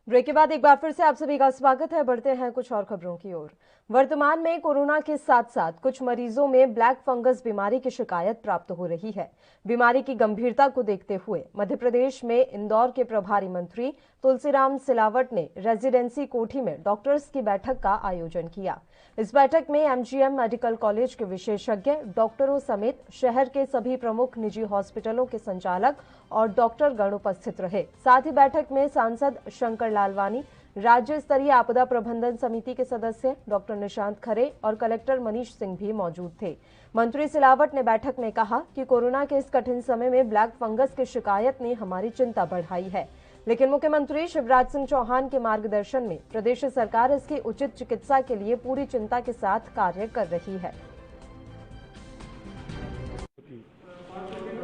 Break के बाद एक बार फिर से आप सभी का स्वागत है। बढ़ते हैं कुछ और खबरों की ओर। वर्तमान में कोरोना के साथ साथ कुछ मरीजों में ब्लैक फंगस बीमारी की शिकायत प्राप्त हो रही है। बीमारी की गंभीरता को देखते हुए मध्य प्रदेश में इंदौर के प्रभारी मंत्री तुलसीराम सिलावट ने रेजिडेंसी कोठी में डॉक्टर्स की बैठक का आयोजन किया। इस बैठक में एमजीएम मेडिकल कॉलेज के विशेषज्ञ डॉक्टरों समेत शहर के सभी प्रमुख निजी हॉस्पिटलों के संचालक और डॉक्टर गण उपस्थित रहे। साथ ही बैठक में सांसद शंकर लालवानी, राज्य स्तरीय आपदा प्रबंधन समिति के सदस्य डॉक्टर निशांत खरे और कलेक्टर मनीष सिंह भी मौजूद थे। मंत्री सिलावट ने बैठक में कहा कि कोरोना के इस कठिन समय में ब्लैक फंगस की शिकायत ने हमारी चिंता बढ़ाई है, लेकिन मुख्यमंत्री शिवराज सिंह चौहान के मार्गदर्शन में प्रदेश सरकार इसकी उचित चिकित्सा के लिए पूरी चिंता के साथ कार्य कर रही है।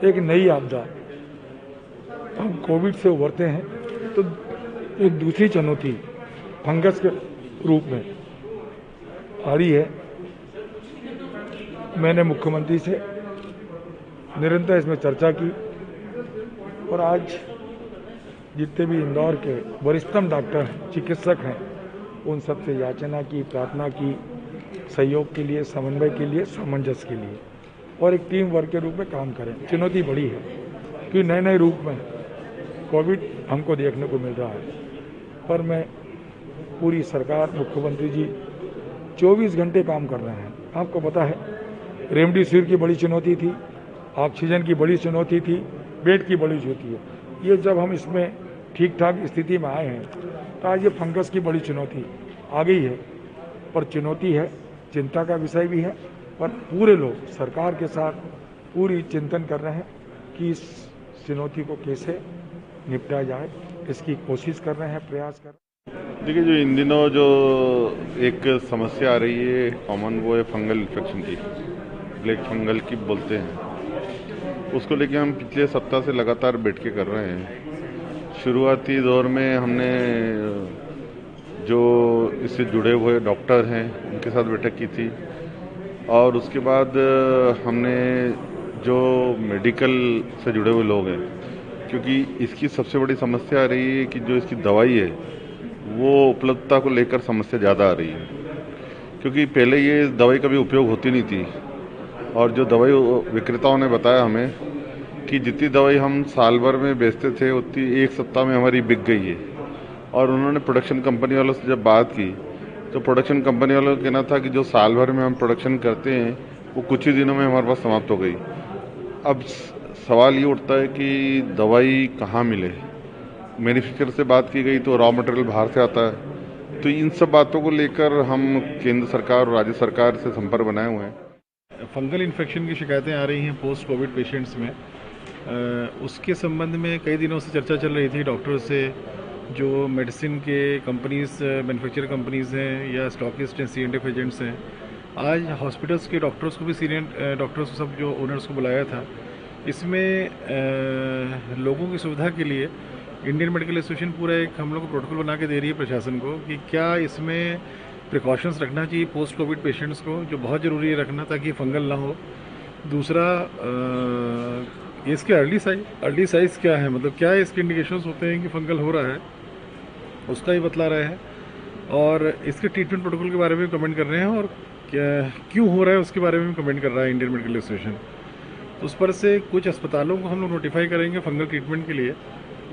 एक नई आपदा, हम कोविड से उभरते हैं तो एक दूसरी चुनौती फंगस के रूप में आ रही है। मैंने मुख्यमंत्री से निरंतर इसमें चर्चा की और आज जितने भी इंदौर के वरिष्ठतम डॉक्टर चिकित्सक हैं उन सबसे याचना की, प्रार्थना की, सहयोग के लिए, समन्वय के लिए, सामंजस्य के लिए और एक टीम वर्क के रूप में काम करें। चुनौती बड़ी है क्योंकि नए नए रूप में कोविड हमको देखने को मिल रहा है, पर मैं पूरी सरकार, मुख्यमंत्री जी 24 घंटे काम कर रहे हैं। आपको पता है रेमडेसिविर की बड़ी चुनौती थी, ऑक्सीजन की बड़ी चुनौती थी, बेड की बड़ी चुनौती है। ये जब हम इसमें ठीक ठाक स्थिति में आए हैं तो आज ये फंगस की बड़ी चुनौती आ गई है, पर चुनौती है, चिंता का विषय भी है। पर पूरे लोग सरकार के साथ पूरी चिंतन कर रहे हैं कि इस चुनौती को कैसे निपटा जाए, इसकी कोशिश कर रहे हैं, प्रयास कर रहे हैं। देखिए, जो इन दिनों जो एक समस्या आ रही है कॉमन, वो है फंगल इन्फेक्शन की, ब्लैक फंगल की बोलते हैं। उसको लेके हम पिछले सप्ताह से लगातार बैठ के कर रहे हैं। शुरुआती दौर में हमने जो इससे जुड़े हुए डॉक्टर हैं उनके साथ बैठक की थी और उसके बाद हमने जो मेडिकल से जुड़े हुए लोग हैं, क्योंकि इसकी सबसे बड़ी समस्या आ रही है कि जो इसकी दवाई है वो उपलब्धता को लेकर समस्या ज़्यादा आ रही है, क्योंकि पहले ये दवाई का भी उपयोग होती नहीं थी और जो दवाई विक्रेताओं ने बताया हमें कि जितनी दवाई हम साल भर में बेचते थे उतनी एक सप्ताह में हमारी बिक गई है। और उन्होंने प्रोडक्शन कंपनी वालों से जब बात की तो प्रोडक्शन कंपनी वालों का कहना था कि जो साल भर में हम प्रोडक्शन करते हैं वो कुछ ही दिनों में हमारे पास समाप्त हो गई। अब सवाल ये उठता है कि दवाई कहाँ मिले। मैन्युफैक्चरर से बात की गई तो रॉ मटेरियल बाहर से आता है। तो इन सब बातों को लेकर हम केंद्र सरकार और राज्य सरकार से संपर्क बनाए हुए हैं। फंगल इन्फेक्शन की शिकायतें आ रही हैं पोस्ट कोविड पेशेंट्स में। उसके संबंध में कई दिनों से चर्चा चल रही थी डॉक्टर्स से, जो मेडिसिन के कंपनीज, मैन्युफैक्चर कंपनीज हैं या स्टॉकिस्ट हैं, C&F एजेंट्स हैं। आज हॉस्पिटल्स के डॉक्टर्स को भी, सीनियर डॉक्टर्स को, सब जो ओनर्स को बुलाया था। इसमें लोगों की सुविधा के लिए इंडियन मेडिकल एसोसिएशन पूरा एक हम लोग को प्रोटोकॉल बना के दे रही है प्रशासन को कि क्या इसमें प्रिकॉशंस रखना चाहिए पोस्ट कोविड पेशेंट्स को, जो बहुत ज़रूरी है रखना ताकि फंगल ना हो। दूसरा, इसके अर्ली साइज क्या है, मतलब क्या इसके इंडिकेशंस होते हैं कि फंगल हो रहा है, उसका भी बतला रहे हैं। और इसके ट्रीटमेंट प्रोटोकॉल के बारे में कमेंट कर रहे हैं और क्यों हो रहा है उसके बारे में भी कमेंट कर रहा है इंडियन मेडिकल एसोसिएशन। तो उस पर से कुछ अस्पतालों को हम लोग नोटिफाई करेंगे फंगल ट्रीटमेंट के लिए।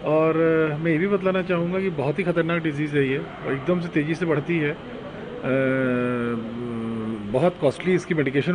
और मैं ये भी बतलाना चाहूँगा कि बहुत ही खतरनाक डिजीज़ है ये और एकदम से तेज़ी से बढ़ती है। बहुत कॉस्टली इसकी मेडिकेशन